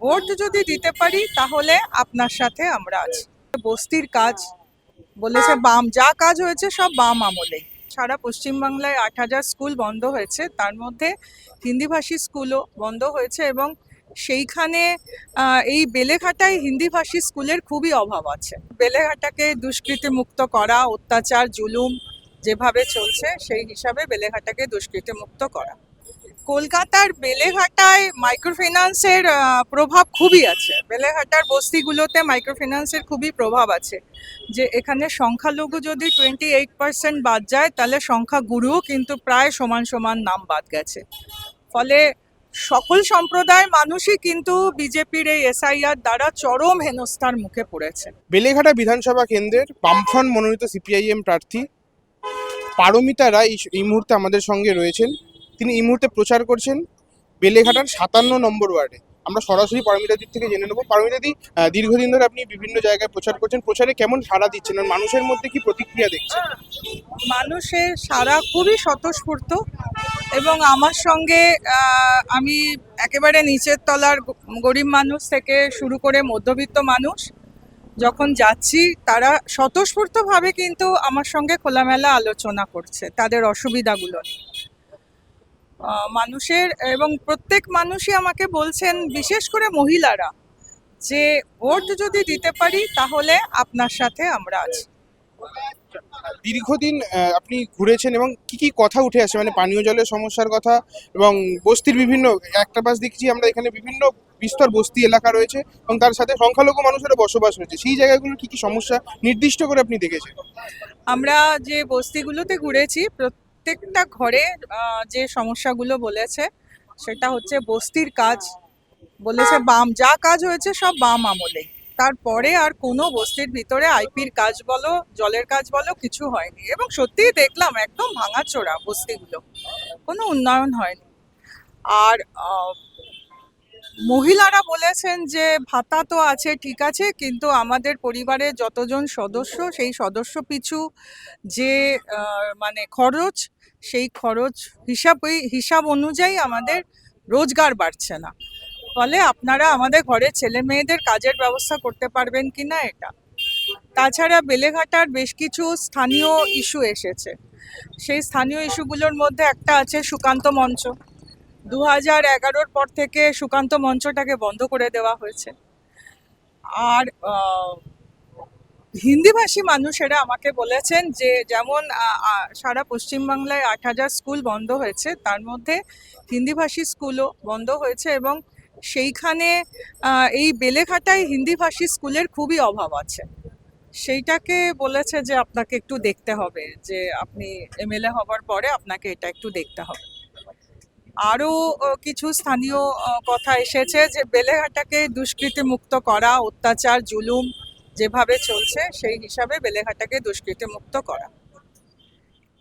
Vote যদি দিতে পারি তাহলে আপনার সাথে আমরা আছি। বস্তির কাজ বলেছে বাম, যা কাজ হয়েছে সব বাম আমলে। সারা পশ্চিমবাংলায় ৮,০০০ স্কুল বন্ধ হয়েছে, তার মধ্যে হিন্দিভাষী স্কুলও বন্ধ হয়েছে এবং সেইখানে এই বেলেঘাটায় হিন্দিভাষী স্কুলের খুবই অভাব আছে। বেলেঘাটাকে দুষ্কৃতি মুক্ত করা, অত্যাচার জুলুম যেভাবে চলছে সেই হিসাবে বেলেঘাটাকে দুষ্কৃতি মুক্ত করা। কলকাতার বেলেঘাটায় মাইক্রোফিন্যান্সের প্রভাব খুবই আছে। বেলেঘাটার বস্তিগুলোতে মাইক্রোফিন্যান্সের খুবই প্রভাব আছে। যে এখানে সংখ্যালঘু যদি 28% বাদ যায়, তাহলে সংখ্যাগুরুও কিন্তু প্রায় সমান সমান নাম বাদ গেছে। ফলে সকল সম্প্রদায়ের মানুষই কিন্তু বিজেপির এই এসআইআর দ্বারা চরম হেনস্থার মুখে পড়েছে। বেলেঘাটা বিধানসভা কেন্দ্রের বামফ্রন্ট মনোনীত সিপিআইএম প্রার্থী পারমিতা রায় এই মুহূর্তে আমাদের সঙ্গে রয়েছেন। তিনি এই মুহূর্তে প্রচার করছেন বেলেঘাটার ৫৭ নম্বর ওয়ার্ডে। আমরা সরাসরি পারমিতার দিক থেকে জেনে নেব। পারমিতাদি, দীর্ঘদিন ধরে আপনি বিভিন্ন জায়গায় প্রচার করছেন, প্রচারে কেমন সাড়া দিচ্ছেন আর মানুষের মধ্যে কি প্রতিক্রিয়া দেখছেন? মানুষের সাড়া খুবই স্বতঃস্ফূর্ত এবং আমার সঙ্গে আমি একেবারে নিচের তলার গরিব মানুষ থেকে শুরু করে মধ্যবিত্ত মানুষ যখন যাচ্ছি, তারা স্বতঃস্ফূর্তভাবে কিন্তু আমার সঙ্গে খোলামেলা আলোচনা করছে তাদের অসুবিধাগুলো নিয়ে। মানুষের এবং প্রত্যেক মানুষই আমাকে বলছেন, বিশেষ করে মহিলারা, যে ভোট যদি দিতে পারি তাহলে আপনার সাথে আমরা আছি। দীর্ঘদিন আপনি ঘুরেছেন এবং কি কি কথা উঠে আসে, মানে পানীয় জলের সমস্যার কথা এবং বস্তির বিভিন্ন, একটা পাশ দেখছি আমরা এখানে বিভিন্ন বিস্তর বস্তি এলাকা রয়েছে এবং তার সাথে সংখ্যালঘু মানুষেরও বসবাস রয়েছে, সেই জায়গাগুলোর কি কি সমস্যা নির্দিষ্ট করে আপনি দেখেছেন? আমরা যে বস্তিগুলোতে ঘুরেছি, প্রত্যেকটা ঘরে যে সমস্যাগুলো বলেছে সেটা হচ্ছে বস্তির কাজ বলেছে বাম, যা কাজ হয়েছে সব বাম আমলে। তারপরে আর কোনো বস্তির ভিতরে আইপির কাজ বলো, জলের কাজ বলো, কিছু হয়নি। এবং সত্যিই দেখলাম একদম ভাঙাচোরা বস্তিগুলো, কোনো উন্নয়ন হয়নি। আর মহিলারা বলেছেন যে ভাতা তো আছে, ঠিক আছে, কিন্তু আমাদের পরিবারে যতজন সদস্য, সেই সদস্য পিছু যে মানে খরচ, সেই খরচ হিসাব অনুযায়ী আমাদের রোজগার বাড়ছে না। ফলে আপনারা আমাদের ঘরের ছেলে মেয়েদের কাজের ব্যবস্থা করতে পারবেন কিনা এটা। তাছাড়া বেলেঘাটার বেশ কিছু স্থানীয় ইস্যু এসেছে। সেই স্থানীয় ইস্যুগুলোর মধ্যে একটা আছে সুকান্ত মঞ্চ। 2011-র পর থেকে সুকান্ত মঞ্চটাকে বন্ধ করে দেওয়া হয়েছে। আর হিন্দিভাষী মানুষেরা আমাকে বলেছেন যে যেমন সারা পশ্চিমবাংলায় ৮,০০০ স্কুল বন্ধ হয়েছে, তার মধ্যে হিন্দিভাষী স্কুলও বন্ধ হয়েছে এবং সেইখানে এই বেলেঘাটায় হিন্দিভাষী স্কুলের খুবই অভাব আছে। সেইটাকে বলেছে যে আপনাকে একটু দেখতে হবে, যে আপনি এমএলএ হবার পরে আপনাকে এটা একটু দেখতে হবে। আরও কিছু স্থানীয় কথা এসেছে যে বেলেঘাটাকে দুষ্কৃতি মুক্ত করা, অত্যাচার জুলুম যেভাবে চলছে সেই হিসাবে বেলেঘাটাকে দুষ্কৃতি মুক্ত করা।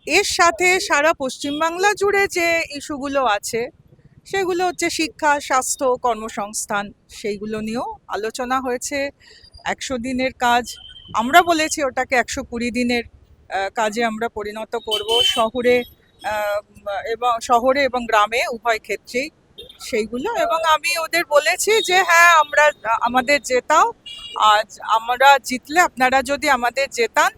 এর সাথে সারা পশ্চিমবাংলা জুড়ে যে ইস্যুগুলো আছে সেগুলো হচ্ছে শিক্ষা, স্বাস্থ্য, কর্মসংস্থান, সেইগুলো নিয়েও আলোচনা হয়েছে। ১০০ দিনের কাজ, আমরা বলেছি ওটাকে ১২০ দিনের কাজে আমরা পরিণত করব, শহরে এবং গ্রামে উভয় ক্ষেত্রেই সেইগুলো। এবং আমি ওদের বলেছি যে হ্যাঁ, আমাদের জেতাও, আজ আমরা জিতলে, আপনারা যদি আমাদের জেতান,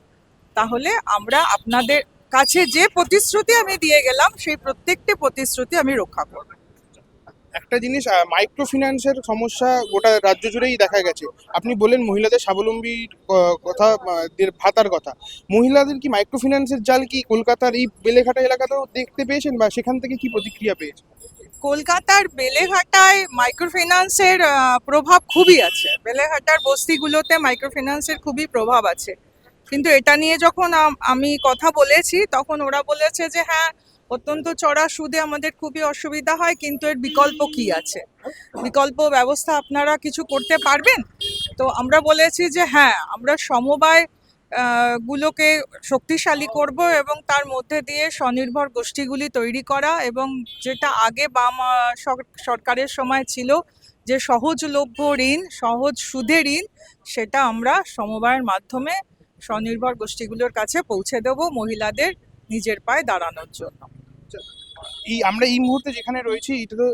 তাহলে আমরা আপনাদের কাছে যে প্রতিশ্রুতি আমি দিয়ে গেলাম সেই প্রত্যেকটি প্রতিশ্রুতি আমি রক্ষা করব। একটা জিনিস, মাইক্রো ফিন্যান্সের সমস্যা গোটা রাজ্য জুড়েই দেখা গেছে। আপনি বললেন মহিলাদের স্বাবলম্বীর কথা, ভাতার কথা। মহিলাদের কি মাইক্রো ফিন্যান্সের জাল কি কলকাতার এই বেলেঘাটা এলাকাতেও দেখতে পেয়েছেন, বা সেখান থেকে কি প্রতিক্রিয়া পেয়েছেন? কলকাতার বেলেঘাটায় মাইক্রোফিন্যান্সের প্রভাব খুবই আছে। বেলেঘাটার বস্তিগুলোতে মাইক্রোফিন্যান্সের খুবই প্রভাব আছে, কিন্তু এটা নিয়ে যখন আমি কথা বলেছি তখন ওরা বলেছে যে হ্যাঁ, অত্যন্ত চড়া সুদে আমাদের খুবই অসুবিধা হয়, কিন্তু এর বিকল্প কি আছে, বিকল্প ব্যবস্থা আপনারা কিছু করতে পারবেন? তো আমরা বলেছি যে হ্যাঁ, আমরা সমবায় গুলোকে শক্তিশালী করব এবং তার মধ্যে দিয়ে স্বনির্ভর গোষ্ঠীগুলি তৈরি করা, এবং যেটা আগে বাম সরকারের সময় ছিল যে সহজলভ্য ঋণ, সহজ সুদে ঋণ, সেটা আমরা সমবায়ের মাধ্যমে স্বনির্ভর গোষ্ঠীগুলোর কাছে পৌঁছে দেব মহিলাদের নিজের পায়ে দাঁড়ানোর জন্য। আমরা এই মুহূর্তে যেখানে রয়েছি এটা তো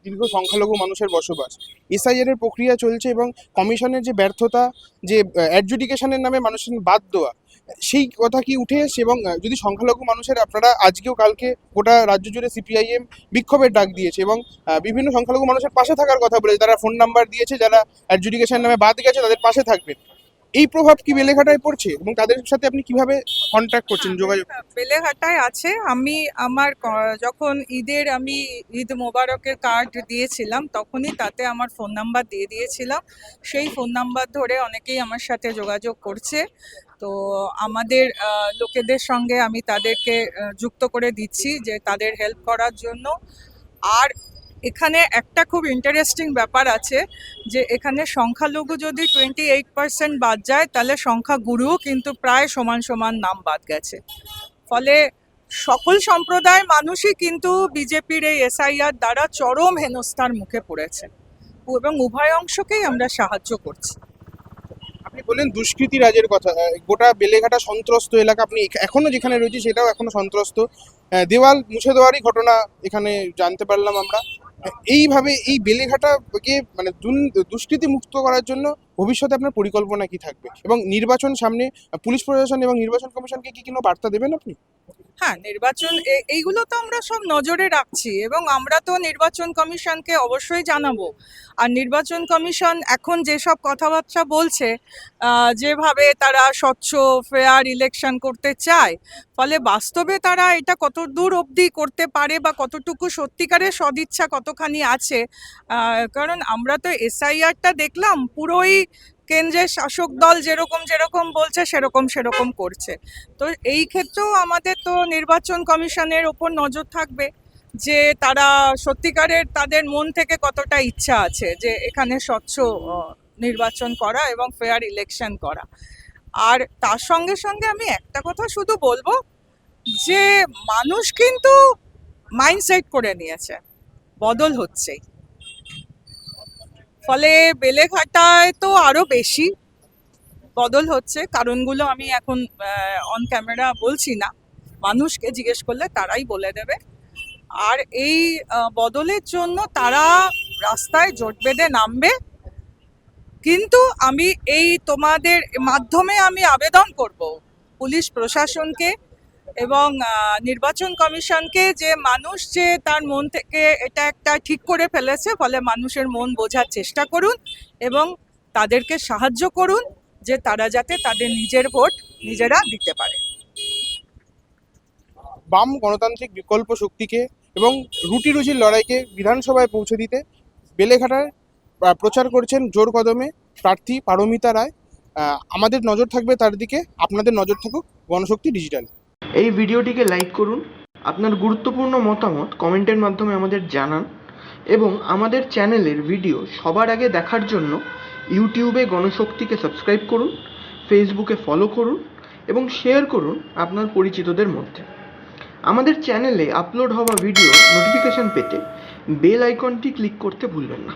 দীর্ঘ সংখ্যালঘু মানুষের বসবাস। এসআইআর এর প্রক্রিয়া চলছে এবং কমিশনের যে ব্যর্থতা, যে অ্যাডজুডিকেশনের নামে মানুষের বাদ দেওয়া, সেই কথা কি উঠে এসছে? এবং যদি সংখ্যালঘু মানুষের, আপনারা আজকেও কালকে গোটা রাজ্য জুড়ে সিপিআইএম বিক্ষোভের ডাক দিয়েছে এবং বিভিন্ন সংখ্যালঘু মানুষের পাশে থাকার কথা বলেছে, তারা ফোন নাম্বার দিয়েছে, যারা অ্যাডজুডিকেশন নামে বাদ গেছে তাদের পাশে থাকবেন। এই প্রভাব কি বেলেঘাটায় পড়ছে এবং তাদের সাথে আপনি কিভাবে কন্ট্যাক্ট করছেন, যোগাযোগ? বেলেঘাটায় আছে। আমি আমার যখন আমি ঈদ মোবারকের কার্ড দিয়েছিলাম তখনই তাতে আমার ফোন নাম্বার দিয়ে দিয়েছিলাম। সেই ফোন নাম্বার ধরে অনেকেই আমার সাথে যোগাযোগ করছে। তো আমাদের লোকেদের সঙ্গে আমি তাদেরকে যুক্ত করে দিচ্ছি যে তাদের হেল্প করার জন্য। আর এখানে একটা খুব ইন্টারেস্টিং ব্যাপার আছে যে এখানে সংখ্যালঘু যদি 28% বাদ যায় তাহলে সংখ্যাগুরুও কিন্তু প্রায় সমান সমান নাম বাদ গেছে। ফলে সকল সম্প্রদায়ের মানুষই কিন্তু বিজেপির এই এসআইআর দ্বারা চরম হেনস্থার মুখে পড়েছে এবং উভয় অংশকেই আমরা সাহায্য করছি। আপনি বললেন দুষ্কৃতী রাজের কথা, গোটা বেলেঘাটা সন্ত্রস্ত এলাকা, আপনি এখনো যেখানে রয়েছে সেটাও এখনো সন্ত্রস্ত। দেওয়াল মুছে দেওয়ারই ঘটনা এখানে জানতে পারলাম আমরা। এইভাবে এই বেলেঘাটাকে মানে দুষ্কৃতি মুক্ত করার জন্য ভবিষ্যতে আপনার পরিকল্পনা কি থাকবে এবং নির্বাচন সামনে, পুলিশ প্রশাসন এবং নির্বাচন কমিশনকে কি কোনো বার্তা দেবেন আপনি? হ্যাঁ, নির্বাচন এইগুলো তো আমরা সব নজরে রাখছি এবং আমরা তো নির্বাচন কমিশনকে অবশ্যই জানাবো। আর নির্বাচন কমিশন এখন যেসব কথাবার্তা বলছে, যেভাবে তারা স্বচ্ছ ফেয়ার ইলেকশন করতে চায়, ফলে বাস্তবে তারা এটা কত দূর অবধি করতে পারে বা কতটুকু সত্যিকারের সদিচ্ছা কতখানি আছে। কারণ আমরা তো এসআইআরটা দেখলাম পুরোই কেন্দ্রের শাসক দল যেরকম যেরকম বলছে সেরকম করছে। তো এই ক্ষেত্রেও আমাদের তো নির্বাচন কমিশনের ওপর নজর থাকবে যে তারা সত্যিকারের তাদের মন থেকে কতটা ইচ্ছা আছে যে এখানে স্বচ্ছ নির্বাচন করা এবং ফেয়ার ইলেকশন করা। আর তার সঙ্গে সঙ্গে আমি একটা কথা শুধু বলবো যে মানুষ কিন্তু মাইন্ডসেট করে নিয়েছে, বদল হচ্ছেই। ফলে বেলেঘাটায় তো আরো বেশি বদল হচ্ছে। কারণগুলো আমি এখন অন ক্যামেরা বলছি না, মানুষকে জিজ্ঞেস করলে তারাই বলে দেবে। আর এই বদলের জন্য তারা রাস্তায় জোট বেঁধে নামবে। কিন্তু আমি এই তোমাদের মাধ্যমে আমি আবেদন করব পুলিশ প্রশাসনকে এবং নির্বাচন কমিশনকে যে মানুষ যে তার মন থেকে এটা একটা ঠিক করে ফেলেছে, ফলে মানুষের মন বোঝার চেষ্টা করুন এবং তাদেরকে সাহায্য করুন যে তারা যাতে তাদের নিজের ভোট নিজেরা দিতে পারে। বাম গণতান্ত্রিক বিকল্প শক্তিকে এবং রুটি রুজির লড়াইকে বিধানসভায় পৌঁছে দিতে বেলেঘাটায় প্রচার করছেন জোর কদমে প্রার্থী পারমিতা রায়। আমাদের নজর থাকবে তার দিকে, আপনাদের নজর থাকুক গণশক্তি ডিজিটাল। এই ভিডিওটিকে লাইক করুন, আপনার গুরুত্বপূর্ণ মতামত কমেন্টের মাধ্যমে আমাদের জানান এবং আমাদের চ্যানেলের ভিডিও সবার আগে দেখার জন্য ইউটিউবে গণশক্তিকে সাবস্ক্রাইব করুন, ফেসবুকে ফলো করুন এবং শেয়ার করুন আপনার পরিচিতদের মধ্যে। আমাদের চ্যানেলে আপলোড হওয়া ভিডিও নোটিফিকেশন পেতে বেল আইকনটি ক্লিক করতে ভুলবেন না।